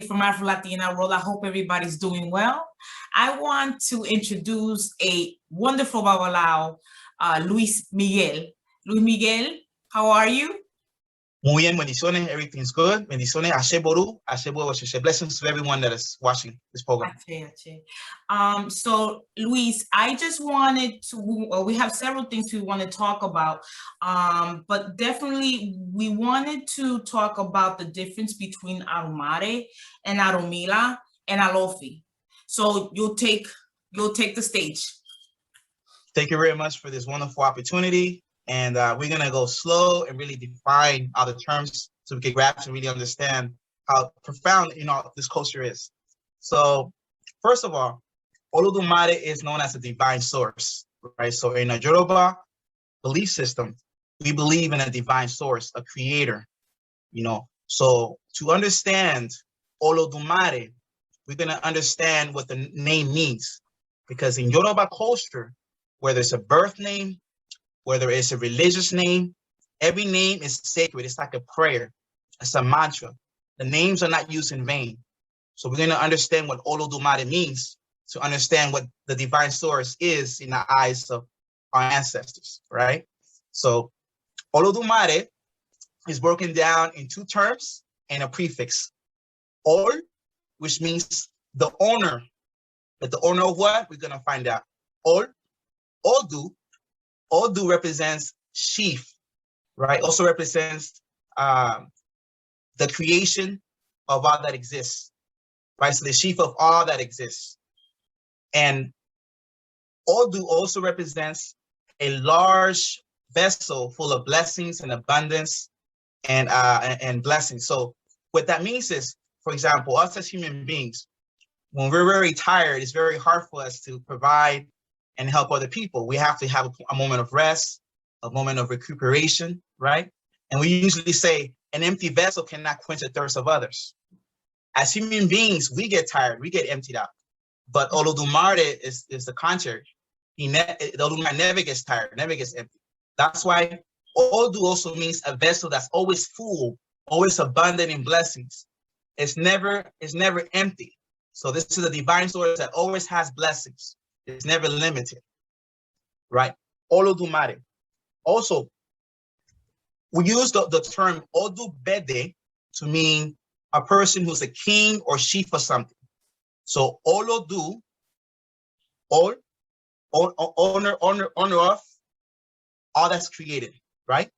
from Afro Latina World. I hope everybody's doing well. I want to introduce a wonderful Babalawo, Luis Miguel. Luis Miguel, how are you? Muy bien, bendiciones. Everything's good. Bendiciones. Ashe boru. Ashe boru. Ashe. Blessings to everyone that is watching this program. So Luis, I just wanted to, we have several things we want to talk about, but definitely we wanted to talk about the difference between Orunmila and Orunmilla and Olofi. So you'll take the stage. Thank you very much for this wonderful opportunity. And we're going to go slow and really define all the terms so we can grasp and really understand how profound, this culture is. So first of all, Olodumare is known as a divine source, right? So in a Yoruba belief system, we believe in a divine source, a creator, So to understand Olodumare, we're going to understand what the name means. Because in Yoruba culture, whether it's a birth name, whether it's a religious name, every name is sacred. It's like a prayer. It's a mantra. The names are not used in vain. So we're going to understand what Olodumare means to understand what the divine source is in the eyes of our ancestors, right? So Olodumare is broken down in two terms and a prefix. Ol, which means the owner. But the owner of what? We're going to find out. Ol, Odu. Odu represents sheaf, right? Also represents the creation of all that exists, right? So the sheaf of all that exists. And Odu also represents a large vessel full of blessings and abundance and blessings. So what that means is, for example, us as human beings, when we're very tired, it's very hard for us to provide and help other people. We have to have a moment of rest, a moment of recuperation, right? And we usually say an empty vessel cannot quench the thirst of others. As human beings, we get tired, we get emptied out. But Olodumare is the contrary. Olodumare never gets tired, never gets empty. That's why Odu also means a vessel that's always full, always abundant in blessings. It's never empty. So this is a divine source that always has blessings. It's never limited, right? Olodumare. Also, we use the term Odubede to mean a person who's a king or chief or something. So Olodu, honor of all that's created, right?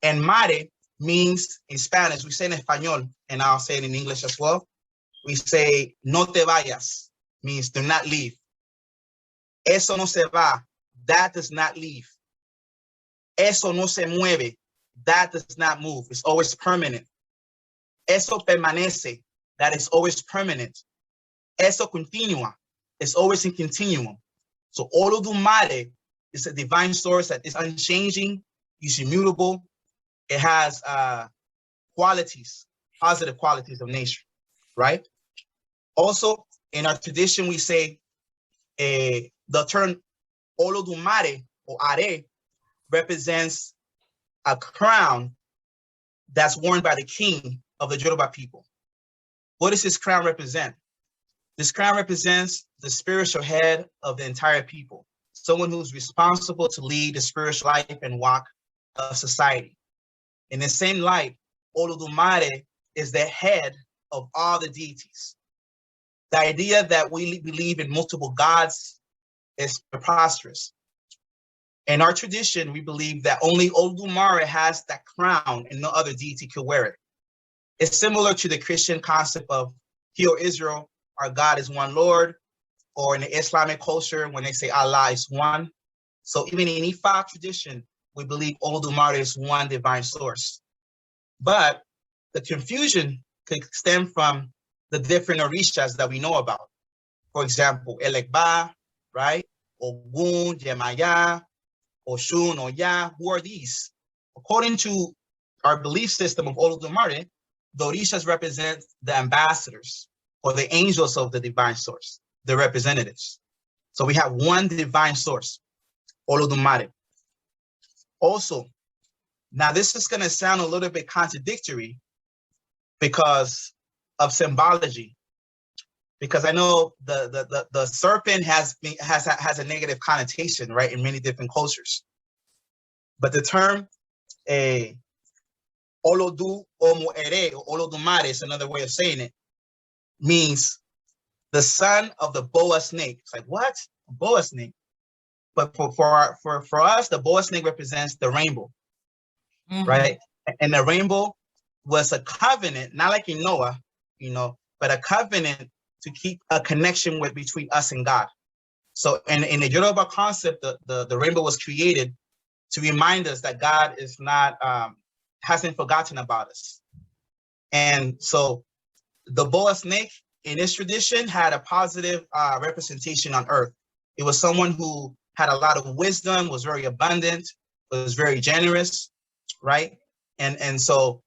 And mare means in Spanish, we say in Español, and I'll say it in English as well. We say no te vayas, means do not leave. Eso no se va, that does not leave. Eso no se mueve, that does not move. It's always permanent. Eso permanece, that is always permanent. Eso continua, it's always in continuum. So Olodumare is a divine source that is unchanging, is immutable. It has qualities, positive qualities of nature, right? Also, in our tradition, we say the term Olodumare or Are represents a crown that's worn by the king of the Yoruba people. What does this crown represent? This crown represents the spiritual head of the entire people, someone who's responsible to lead the spiritual life and walk of society. In the same light, Olodumare is the head of all the deities. The idea that we believe in multiple gods is preposterous. In our tradition, we believe that only Olodumare has that crown and no other deity could wear it. It's similar to the Christian concept of Hear Israel, our God is one Lord, or in the Islamic culture, when they say Allah is one. So even in Ifa tradition, we believe Olodumare is one divine source. But the confusion could stem from the different orishas that we know about. For example, Elekba, right? Ogun, Yemaya, Oshun, Oya, who are these? According to our belief system of Olodumare, the orishas represent the ambassadors or the angels of the divine source, the representatives. So we have one divine source, Olodumare. Also, now this is going to sound a little bit contradictory because of symbology, because I know the serpent has a negative connotation, right, in many different cultures. But the term Olodu Omoere or Olodumare is another way of saying it, means the son of the boa snake. It's like, what? A boa snake? But for us, the boa snake represents the rainbow, right? And the rainbow was a covenant, not like in Noah, but a covenant to keep a connection between us and God. So in the Yoruba concept, the rainbow was created to remind us that God is not hasn't forgotten about us. And so the boa snake in this tradition had a positive representation on earth. It was someone who had a lot of wisdom, was very abundant, was very generous, right? And so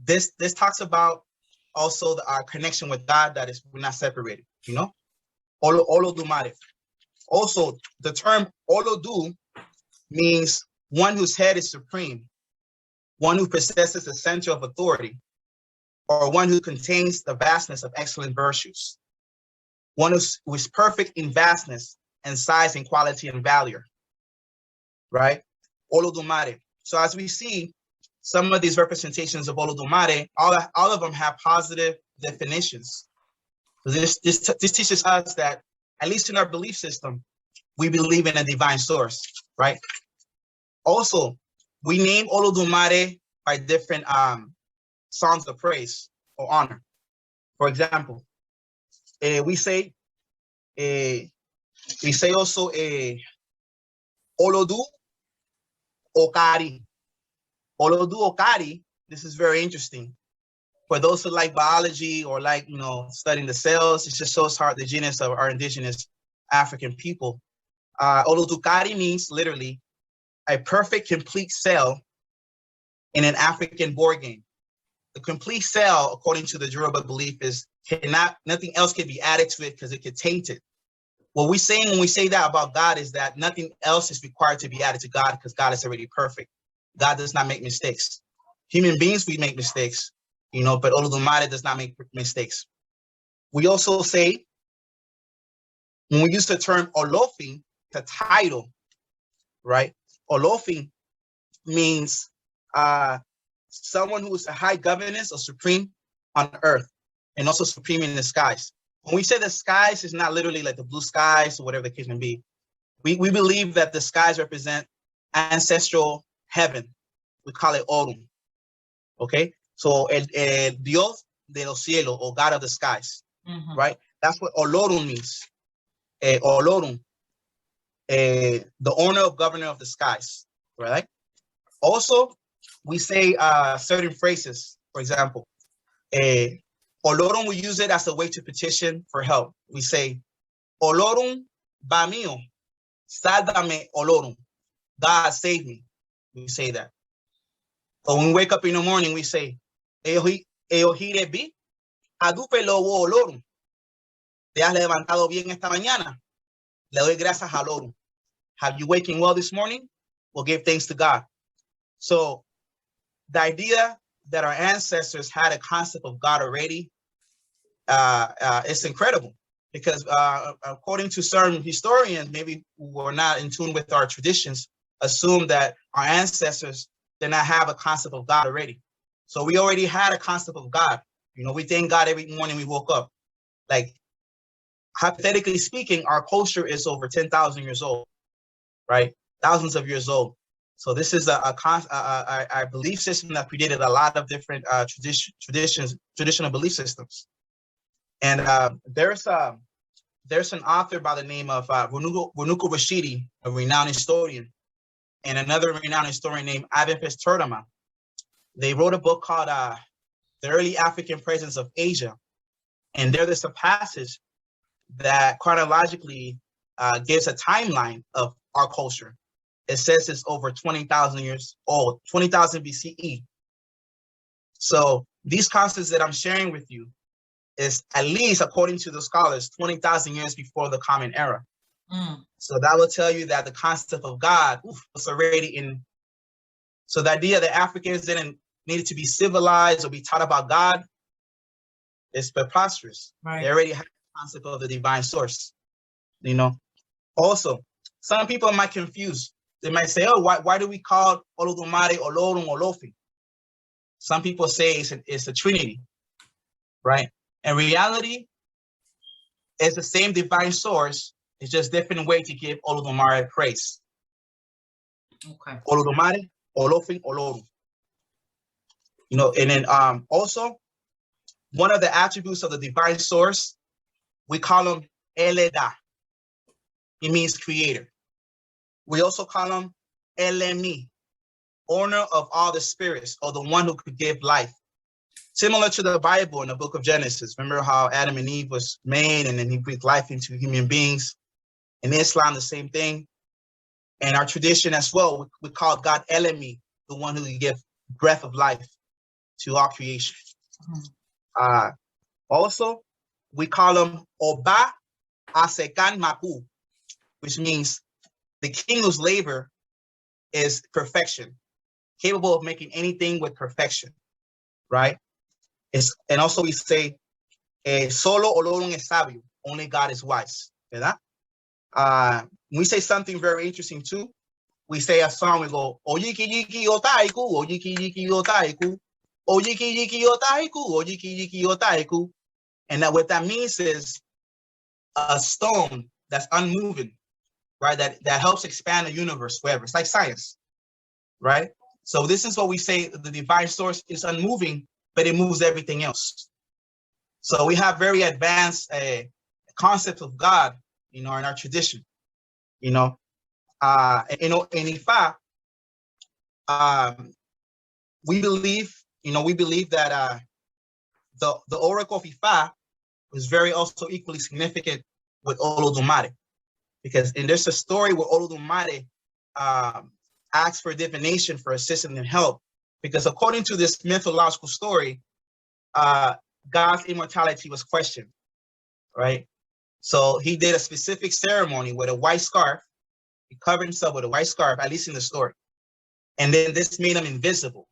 this talks about also our connection with God, that is, we're not separated, Olodumare. Also, the term Olodu means one whose head is supreme, one who possesses the center of authority, or one who contains the vastness of excellent virtues, one who is perfect in vastness and size and quality and value, right? Olodumare. So as we see, some of these representations of Olodumare, all of them have positive definitions. So this teaches us that, at least in our belief system, we believe in a divine source, right? Also, we name Olodumare by different songs of praise or honor. For example, we say also Olodu Okari. Olodu Okari, this is very interesting. For those who like biology or like, studying the cells, it just shows how the genus of our indigenous African people. Olodu Okari means literally a perfect, complete cell in an African board game. The complete cell, according to the Yoruba belief, is nothing else can be added to it because it could taint it. What we're saying when we say that about God is that nothing else is required to be added to God because God is already perfect. God does not make mistakes. Human beings, we make mistakes, but Olodumare does not make mistakes. We also say, when we use the term Olofi, the title, right? Olofi means someone who is a high governance or supreme on earth and also supreme in the skies. When we say the skies, it's not literally like the blue skies or whatever the case may be. We believe that the skies represent ancestral heaven. We call it Orun. Okay? So el Dios de los cielos, or God of the skies, right? That's what Olorun means. Olorun, the owner of governor of the skies, right? Also, we say certain phrases. For example, Olorun, we use it as a way to petition for help. We say, Olorun ba mío, sálvame Olorun. God save me. We say that. Or when we wake up in the morning, we say, Eohire bi, adupe lowo Olorun. Te has levantado bien esta mañana. Le doy gracias al Olorun. Have you waking well this morning? We'll give thanks to God. So the idea that our ancestors had a concept of God already, it's incredible, because according to certain historians, maybe who were not in tune with our traditions, assume that our ancestors did not have a concept of God already. So we already had a concept of God. We thank God every morning we woke up. Like, hypothetically speaking, our culture is over 10,000 years old, right? Thousands of years old. So this is a belief system that predated a lot of different traditional belief systems. And there's an author by the name of Renuku Rashidi, a renowned historian, and another renowned historian named Ivan Pesterdama. They wrote a book called The Early African Presence of Asia. And there's a passage that chronologically gives a timeline of our culture. It says it's over 20,000 years old, 20,000 BCE. So these concepts that I'm sharing with you is, at least according to the scholars, 20,000 years before the Common Era. So that will tell you that the concept of God was already in. So the idea that Africans didn't needed to be civilized or be taught about God, It's preposterous. Right. They already have the concept of the divine source. You know. Also, some people might confuse. They might say, "Oh, why do we call Olodumare Olorun Olofi?" Some people say it's a trinity, right? In reality, it's the same divine source. It's just different way to give Olodumare praise. Okay. Olodumare, Olofi, Olorun. You know, and then also one of the attributes of the divine source, we call him Eleda. It means creator. We also call him Elemi, owner of all the spirits, or the one who could give life. Similar to the Bible in the book of Genesis. Remember how Adam and Eve was made and then he breathed life into human beings. In Islam, the same thing. And our tradition as well, we call God Elemi, the one who can give breath of life to all creation. Also, we call him Oba Asekan Mapu, which means the king whose labor is perfection, capable of making anything with perfection, right? And also we say, solo Olorun es sabio, only God is wise, ¿verdad? We say something very interesting too. We say a song, we go, Oyiki yiki otaiku, Oyiki yiki otaiku, Oyiki yiki otaiku, Oyiki yiki otaiku. And that what that means is a stone that's unmoving, right? That helps expand the universe wherever. It's like science, right? So this is what we say, the divine source is unmoving, but it moves everything else. So we have very advanced concepts of God, you know, in our tradition, you know. In Ifa, we believe that the oracle of Ifa was very also equally significant with Olodumare, because there's a story where Olodumare asked for divination for assistance and help, because according to this mythological story, God's immortality was questioned, right? So he did a specific ceremony with a white scarf. He covered himself with a white scarf, at least in the story. And then this made him invisible.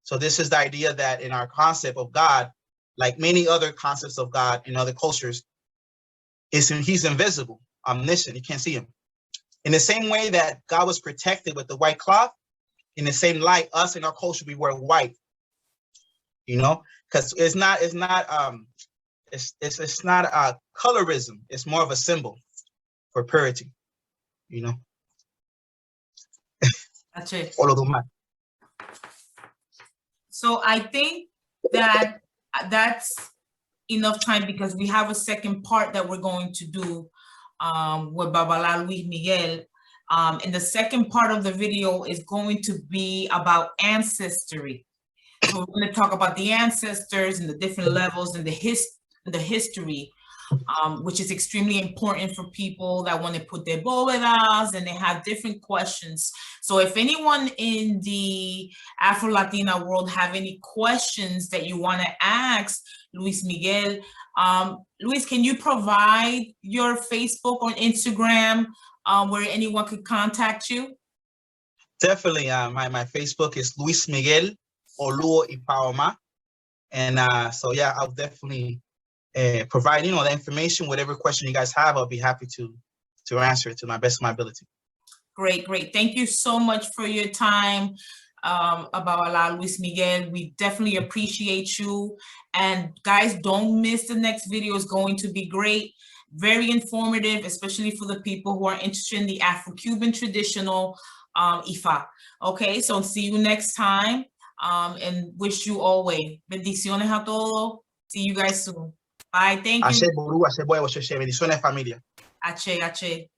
So this is the idea that in our concept of God, like many other concepts of God in other cultures, he's invisible, omniscient, you can't see him. In the same way that God was protected with the white cloth, in the same light, us in our culture, we wear white, you know, because it's not colorism. It's more of a symbol for purity, you know. That's it. Olodumare. So I think that that's enough time, because we have a second part that we're going to do with Babalawo Miguel. And the second part of the video is going to be about ancestry. So we're going to talk about the ancestors and the different levels and the history, which is extremely important for people that want to put their bóvedas and they have different questions. So if anyone in the Afro-Latina world have any questions that you want to ask Luis Miguel, Luis, can you provide your Facebook or Instagram where anyone could contact you? Definitely. My Facebook is Luis Miguel Oluwo Ipaoma. And so, yeah, I'll definitely provide, you know, the information, whatever question you guys have, I'll be happy to answer it to my best of my ability. Great, great. Thank you so much for your time, Babalawo Luis Miguel. We definitely appreciate you. And guys, don't miss the next video. It's going to be great. Very informative, especially for the people who are interested in the Afro-Cuban traditional Ifa. Okay, so see you next time, and wish you all well. Bendiciones a todos. See you guys soon. Bye, thank you. Ashe, Boru, Ashe, Boy, Ashe, bendiciones, familia. Ache, ache.